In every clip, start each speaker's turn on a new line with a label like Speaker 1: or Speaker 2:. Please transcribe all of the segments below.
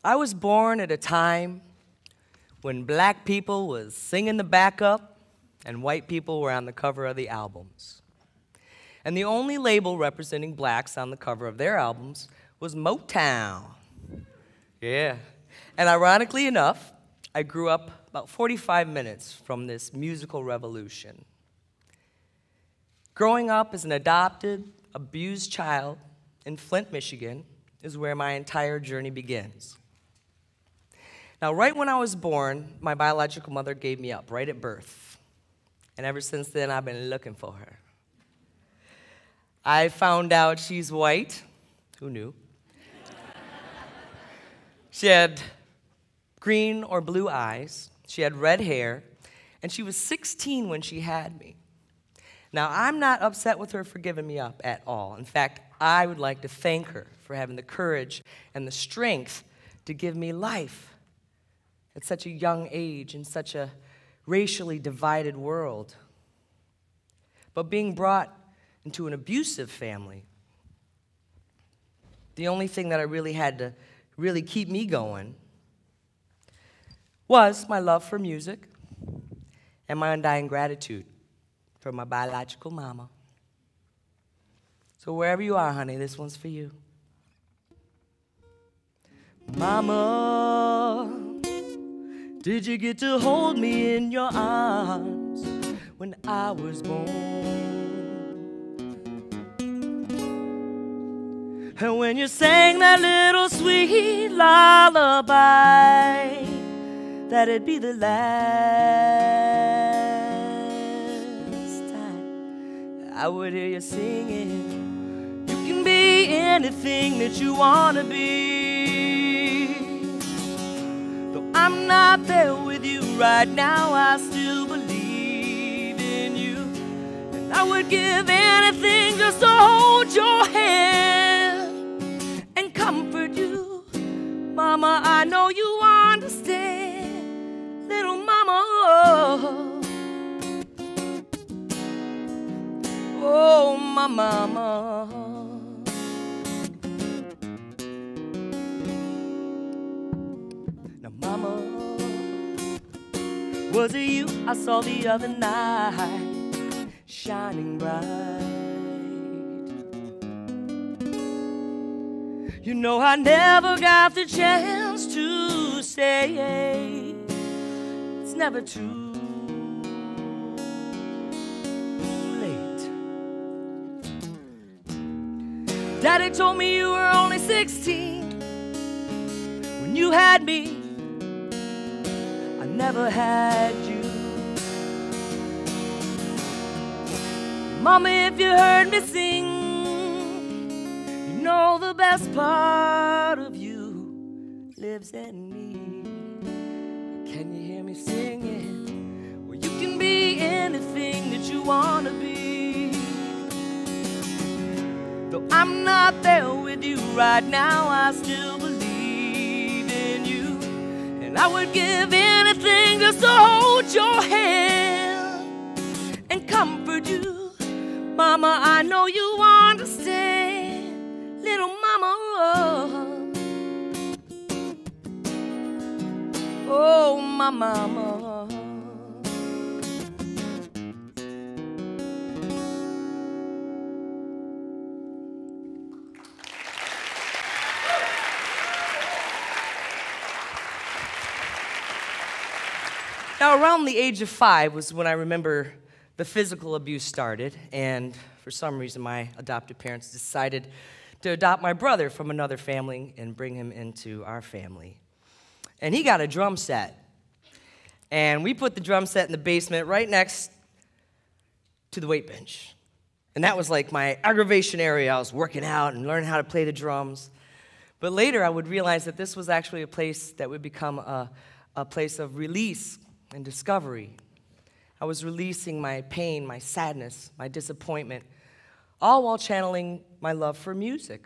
Speaker 1: I was born at a time when black people was singing the backup and white people were on the cover of the albums. And the only label representing blacks on the cover of their albums was Motown. Yeah. And ironically enough, I grew up about 45 minutes from this musical revolution. Growing up as an adopted, abused child in Flint, Michigan, is where my entire journey begins. Now, right when I was born, my biological mother gave me up right at birth. And ever since then, I've been looking for her. I found out she's white. Who knew? She had green or blue eyes. She had red hair. And she was 16 when she had me. Now, I'm not upset with her for giving me up at all. In fact, I would like to thank her for having the courage and the strength to give me life at such a young age in such a racially divided world. But being brought into an abusive family, the only thing that I really had to really keep me going was my love for music and my undying gratitude for my biological mama. So wherever you are, honey, this one's for you. Mama, did you get to hold me in your arms when I was born? And when you sang that little sweet lullaby, that it'd be the last time I would hear you singing. You can be anything that you want to be. Though I'm not there with you right now, I still believe in you. And I would give anything just to hold your hand and comfort you. Mama, I know you understand, little mama. Oh, my mama. Now, mama, was it you I saw the other night shining bright? You know I never got the chance to say it's never too late. Daddy told me you were only 16 when you had me. I never had you. Mama, if you heard me sing, you know the best part of you lives in me. Can you hear me singing? Well, you can be anything that you want to be. Though I'm not there with you right now, I still believe in you. And I would give anything just to hold your hand and comfort you. Mama, I know you understand, little mama. Oh, my mama. Now, around the age of 5 was when I remember the physical abuse started, and for some reason, my adoptive parents decided to adopt my brother from another family and bring him into our family. And he got a drum set. And we put the drum set in the basement right next to the weight bench. And that was like my aggravation area. I was working out and learning how to play the drums. But later I would realize that this was actually a place that would become a place of release and discovery. I was releasing my pain, my sadness, my disappointment, all while channeling my love for music.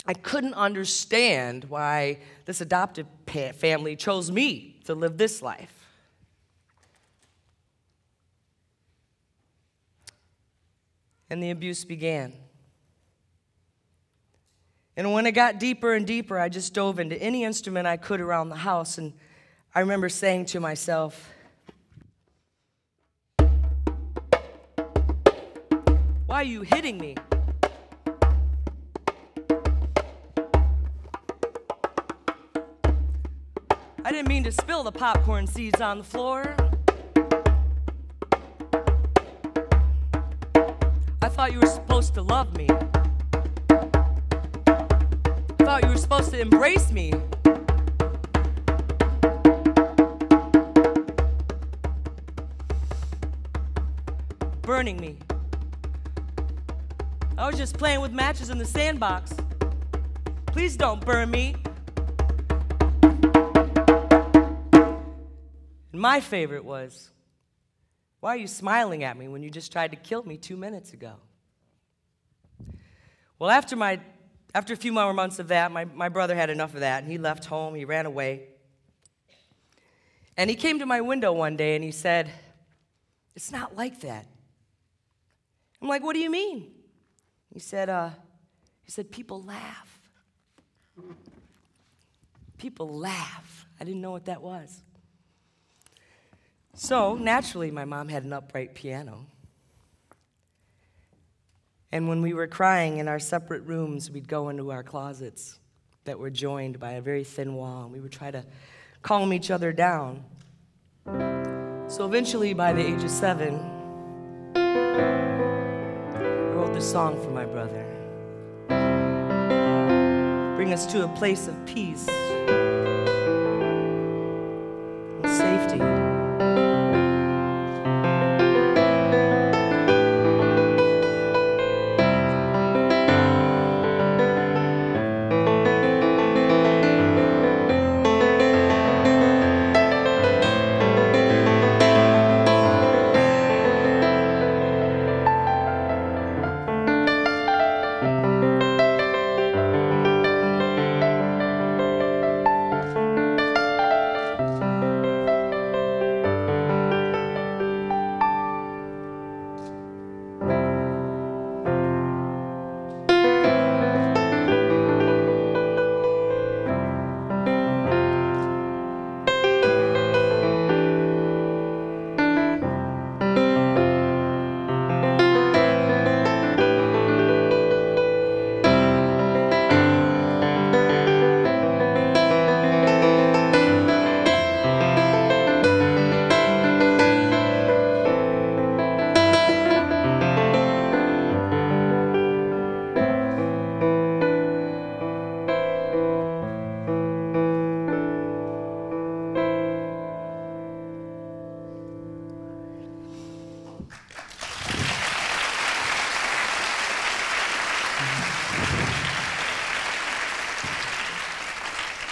Speaker 1: I couldn't understand why this adoptive family chose me to live this life. And the abuse began. And when it got deeper and deeper, I just dove into any instrument I could around the house. And I remember saying to myself, why are you hitting me? I didn't mean to spill the popcorn seeds on the floor. I thought you were supposed to love me. I thought you were supposed to embrace me. Burning me. I was just playing with matches in the sandbox. Please don't burn me. And my favorite was, why are you smiling at me when you just tried to kill me 2 minutes ago? Well, after a few more months of that, my brother had enough of that, and he left home, he ran away. And he came to my window one day and he said, it's not like that. I'm like, what do you mean? He said, people laugh. People laugh. I didn't know what that was. So, naturally, my mom had an upright piano. And when we were crying in our separate rooms, we'd go into our closets that were joined by a very thin wall, and we would try to calm each other down. So eventually, by the age of 7, I wrote this song for my brother. Bring us to a place of peace and safety.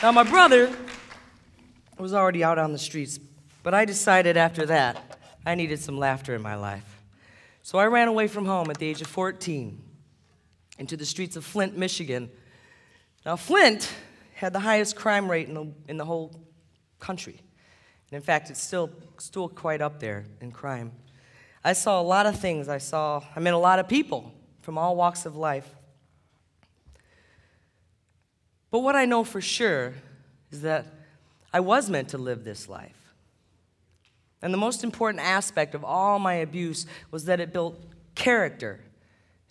Speaker 1: Now, my brother was already out on the streets, but I decided after that I needed some laughter in my life. So I ran away from home at the age of 14 into the streets of Flint, Michigan. Now, Flint had the highest crime rate in the whole country. And in fact, it's still quite up there in crime. I saw a lot of things. I met a lot of people from all walks of life. But what I know for sure is that I was meant to live this life. And the most important aspect of all my abuse was that it built character.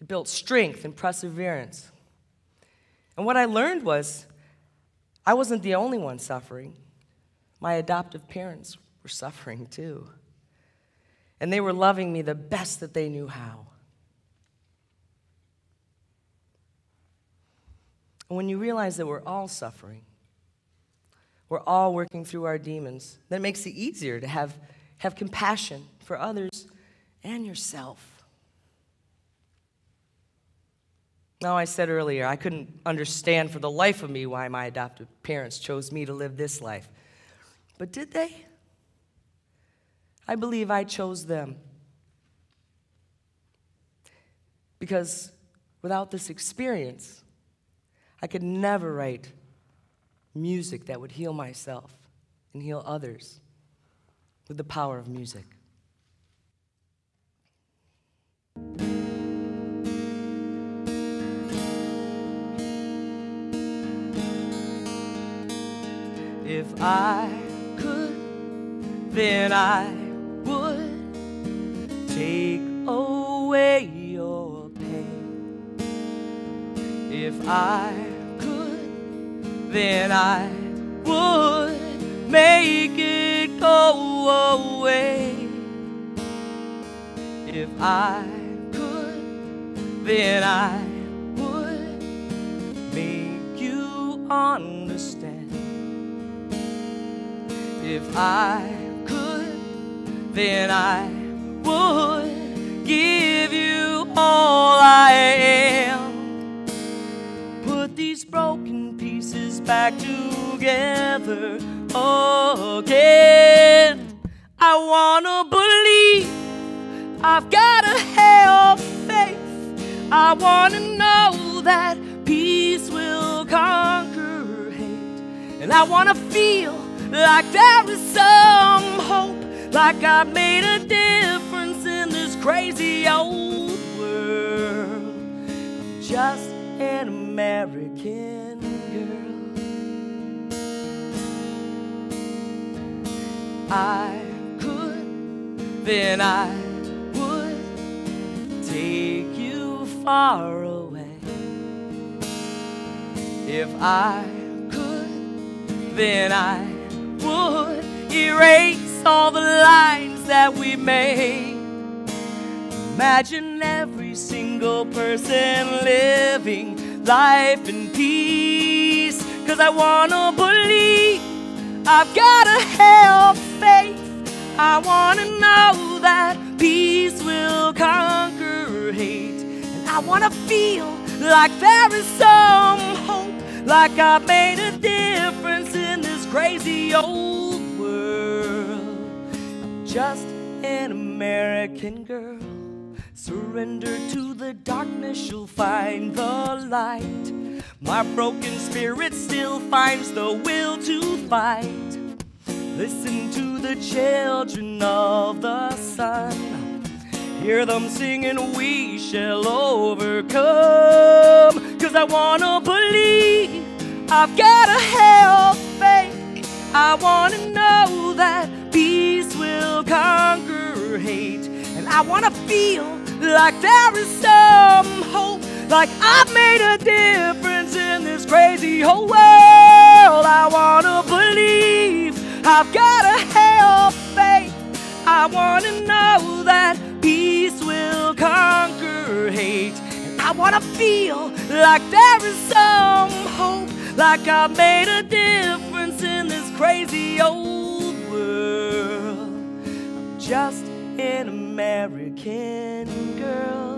Speaker 1: It built strength and perseverance. And what I learned was I wasn't the only one suffering. My adoptive parents were suffering too. And they were loving me the best that they knew how. And when you realize that we're all suffering, we're all working through our demons, then it makes it easier to have compassion for others and yourself. Now, I said earlier, I couldn't understand for the life of me why my adoptive parents chose me to live this life. But did they? I believe I chose them. Because without this experience, I could never write music that would heal myself and heal others with the power of music. If I could, then I would take away your pain. If I could, then I would make it go away. If I could, then I would make you understand. If I could, then I would give you all I am. Put these broken pieces back together again. I wanna believe, I've gotta have faith. I wanna know that peace will conquer hate. And I wanna feel like there is some hope, like I made a difference in this crazy old world. I'm just an American girl. I could, then I would take you far away. If I could, then I would erase all the lines that we made. Imagine every single person living life in peace. 'Cause I wanna believe, I've gotta have faith. I wanna know that peace will conquer hate. And I wanna feel like there is some hope, like I made a difference in this crazy old world. I'm just an American girl. Surrender to the darkness, you'll find the light. My broken spirit still finds the will to fight. Listen to the children of the sun. Hear them singing, we shall overcome. 'Cause I wanna believe, I've gotta have faith. I wanna know that peace will conquer hate. And I wanna feel like there is some hope, like I've made a difference in this crazy whole world. I wanna believe, I've gotta have faith. I wanna know that peace will conquer hate. And I wanna feel like there is some hope, like I've made a difference in this crazy old world. I'm just an American girl.